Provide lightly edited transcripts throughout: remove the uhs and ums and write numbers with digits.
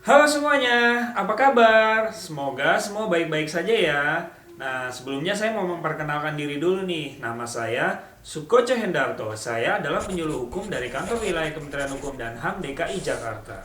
Halo semuanya, apa kabar? Semoga semua baik-baik saja ya. Nah, sebelumnya saya mau memperkenalkan diri dulu nih. Nama saya Sukoco Hendarto. Saya adalah penyuluh hukum dari Kantor Wilayah Kementerian Hukum dan HAM DKI Jakarta.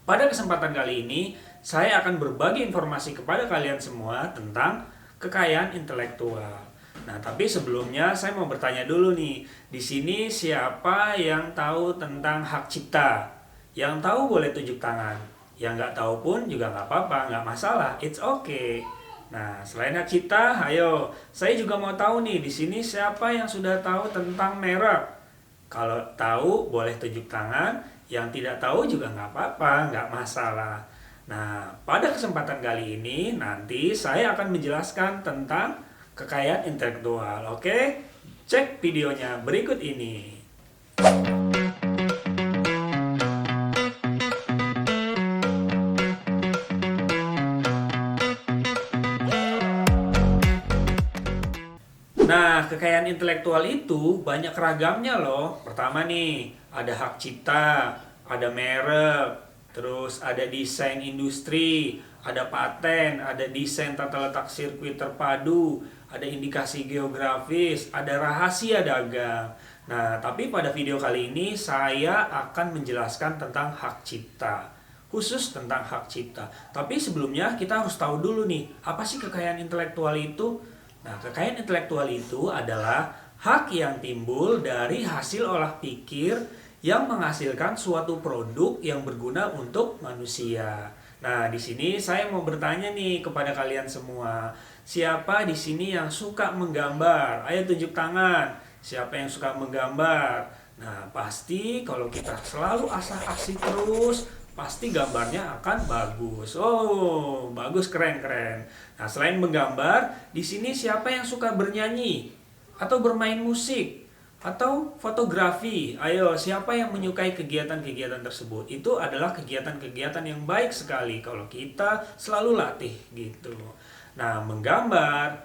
Pada kesempatan kali ini, saya akan berbagi informasi kepada kalian semua tentang kekayaan intelektual. Nah, tapi sebelumnya saya mau bertanya dulu nih. Di sini siapa yang tahu tentang hak cipta? Yang tahu boleh tunjuk tangan. Yang nggak tahu pun juga nggak apa-apa, nggak masalah. It's okay. Nah, selain hak cipta, ayo, saya juga mau tahu nih di sini siapa yang sudah tahu tentang merek. Kalau tahu boleh tunjuk tangan, yang tidak tahu juga nggak apa-apa, nggak masalah. Nah, pada kesempatan kali ini nanti saya akan menjelaskan tentang kekayaan intelektual. Oke, cek videonya berikut ini. Nah, kekayaan intelektual itu banyak ragamnya loh. Pertama nih, ada hak cipta, ada merek, terus ada desain industri, ada paten, ada desain tata letak sirkuit terpadu, ada indikasi geografis, ada rahasia dagang. Nah, tapi pada video kali ini saya akan menjelaskan tentang hak cipta. Khusus tentang hak cipta. Tapi sebelumnya kita harus tahu dulu nih, apa sih kekayaan intelektual itu? Nah, kekayaan intelektual itu adalah hak yang timbul dari hasil olah pikir yang menghasilkan suatu produk yang berguna untuk manusia. Nah, di sini saya mau bertanya nih kepada kalian semua. Siapa di sini yang suka menggambar? Ayo tunjuk tangan. Siapa yang suka menggambar? Nah, pasti kalau kita selalu asah-asih terus, pasti gambarnya akan bagus. Oh, bagus, keren-keren. Nah, selain menggambar, di sini siapa yang suka bernyanyi atau bermain musik atau fotografi? Ayo, siapa yang menyukai kegiatan-kegiatan tersebut? Itu adalah kegiatan-kegiatan yang baik sekali kalau kita selalu latih gitu. Nah, menggambar,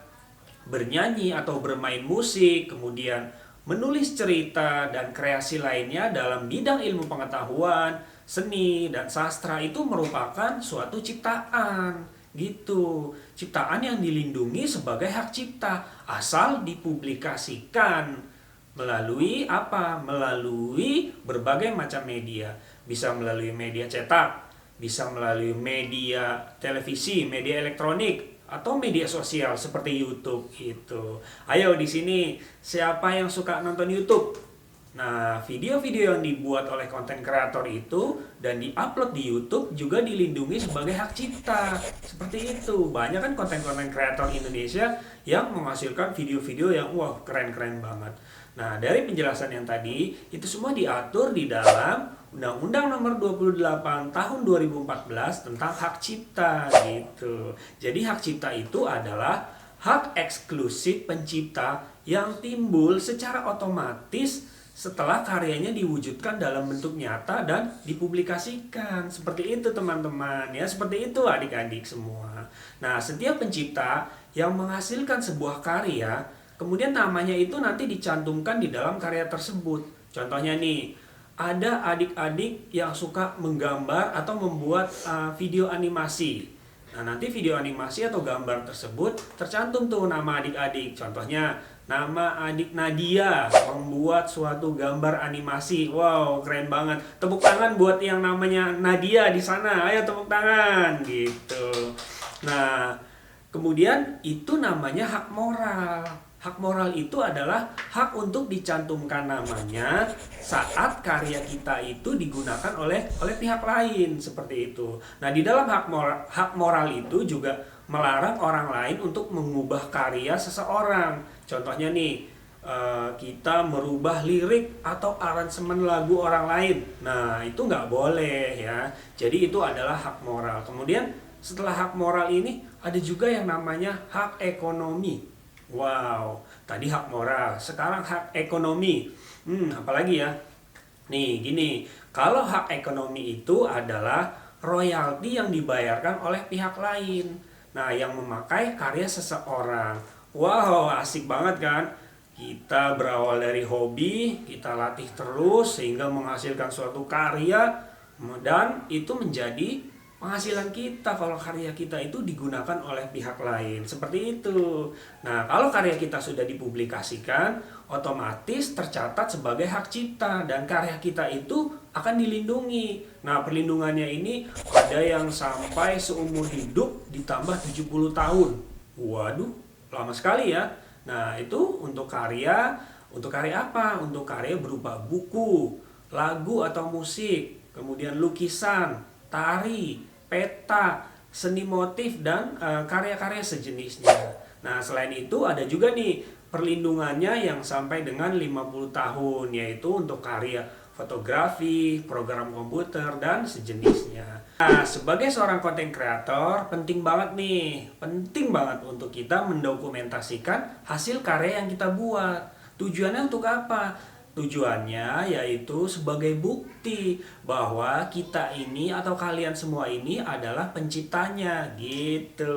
bernyanyi atau bermain musik, kemudian menulis cerita dan kreasi lainnya dalam bidang ilmu pengetahuan, seni dan sastra itu merupakan suatu ciptaan gitu. Ciptaan yang dilindungi sebagai hak cipta asal dipublikasikan melalui apa? Melalui berbagai macam media. Bisa melalui media cetak, bisa melalui media televisi, media elektronik, atau media sosial seperti YouTube gitu. Ayo di sini siapa yang suka nonton YouTube? Nah, video-video yang dibuat oleh konten kreator itu dan diupload di YouTube juga dilindungi sebagai hak cipta. Seperti itu. Banyak kan konten-konten kreator Indonesia yang menghasilkan video-video yang wah keren-keren banget. Nah, dari penjelasan yang tadi, itu semua diatur di dalam Undang-Undang Nomor 28 Tahun 2014 tentang hak cipta gitu. Jadi hak cipta itu adalah hak eksklusif pencipta yang timbul secara otomatis setelah karyanya diwujudkan dalam bentuk nyata dan dipublikasikan. Seperti itu teman-teman ya, seperti itu adik-adik semua. Nah, setiap pencipta yang menghasilkan sebuah karya, kemudian namanya itu nanti dicantumkan di dalam karya tersebut. Contohnya nih, ada adik-adik yang suka menggambar atau membuat video animasi. Nah, nanti video animasi atau gambar tersebut tercantum tuh nama adik-adik. Contohnya, nama adik Nadia membuat suatu gambar animasi. Wow, keren banget. Tepuk tangan buat yang namanya Nadia di sana. Ayo tepuk tangan gitu. Nah, kemudian itu namanya hak moral. Hak moral itu adalah hak untuk dicantumkan namanya saat karya kita itu digunakan oleh pihak lain seperti itu. Nah, di dalam hak moral itu juga melarang orang lain untuk mengubah karya seseorang. Contohnya nih, kita merubah lirik atau aransemen lagu orang lain. Nah, itu nggak boleh ya. Jadi itu adalah hak moral. Kemudian setelah hak moral ini ada juga yang namanya hak ekonomi. Wow, tadi hak moral, sekarang hak ekonomi. Apalagi ya? Nih, gini, kalau hak ekonomi itu adalah royalti yang dibayarkan oleh pihak lain. Nah, yang memakai karya seseorang. Wow, asik banget kan? Kita berawal dari hobi, kita latih terus sehingga menghasilkan suatu karya dan itu menjadi penghasilan kita kalau karya kita itu digunakan oleh pihak lain. Seperti itu. Nah, kalau karya kita sudah dipublikasikan, otomatis tercatat sebagai hak cipta dan karya kita itu akan dilindungi. Nah, perlindungannya ini ada yang sampai seumur hidup ditambah 70 tahun. Waduh, lama sekali ya. Nah, itu untuk karya apa? Untuk karya berupa buku, lagu atau musik, kemudian lukisan, tari, peta, seni motif, dan karya-karya sejenisnya. Nah, selain itu ada juga nih perlindungannya yang sampai dengan 50 tahun, yaitu untuk karya fotografi, program komputer, dan sejenisnya. Nah, sebagai seorang content creator, penting banget untuk kita mendokumentasikan hasil karya yang kita buat. Tujuannya untuk apa? Tujuannya yaitu sebagai bukti bahwa kita ini atau kalian semua ini adalah penciptanya gitu.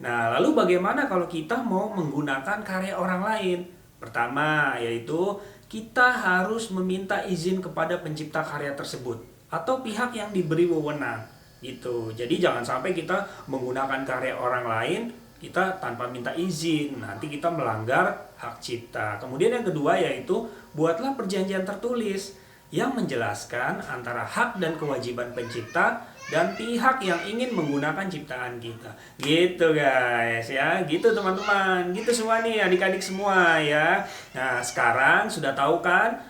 Nah, lalu bagaimana kalau kita mau menggunakan karya orang lain? Pertama, yaitu kita harus meminta izin kepada pencipta karya tersebut atau pihak yang diberi wewenang gitu. Jadi jangan sampai kita menggunakan karya orang lain kita tanpa minta izin, nanti kita melanggar hak cipta. Kemudian yang kedua yaitu buatlah perjanjian tertulis yang menjelaskan antara hak dan kewajiban pencipta dan pihak yang ingin menggunakan ciptaan kita. Gitu guys ya, gitu teman-teman, gitu semua nih adik-adik semua ya. Nah, sekarang sudah tahu kan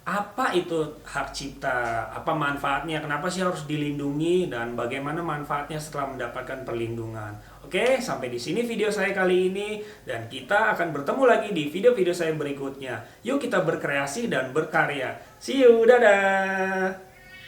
apa itu hak cipta, apa manfaatnya, kenapa sih harus dilindungi, dan bagaimana manfaatnya setelah mendapatkan perlindungan. Oke, sampai di sini video saya kali ini, dan kita akan bertemu lagi di video-video saya berikutnya. Yuk kita berkreasi dan berkarya. See you, dadah!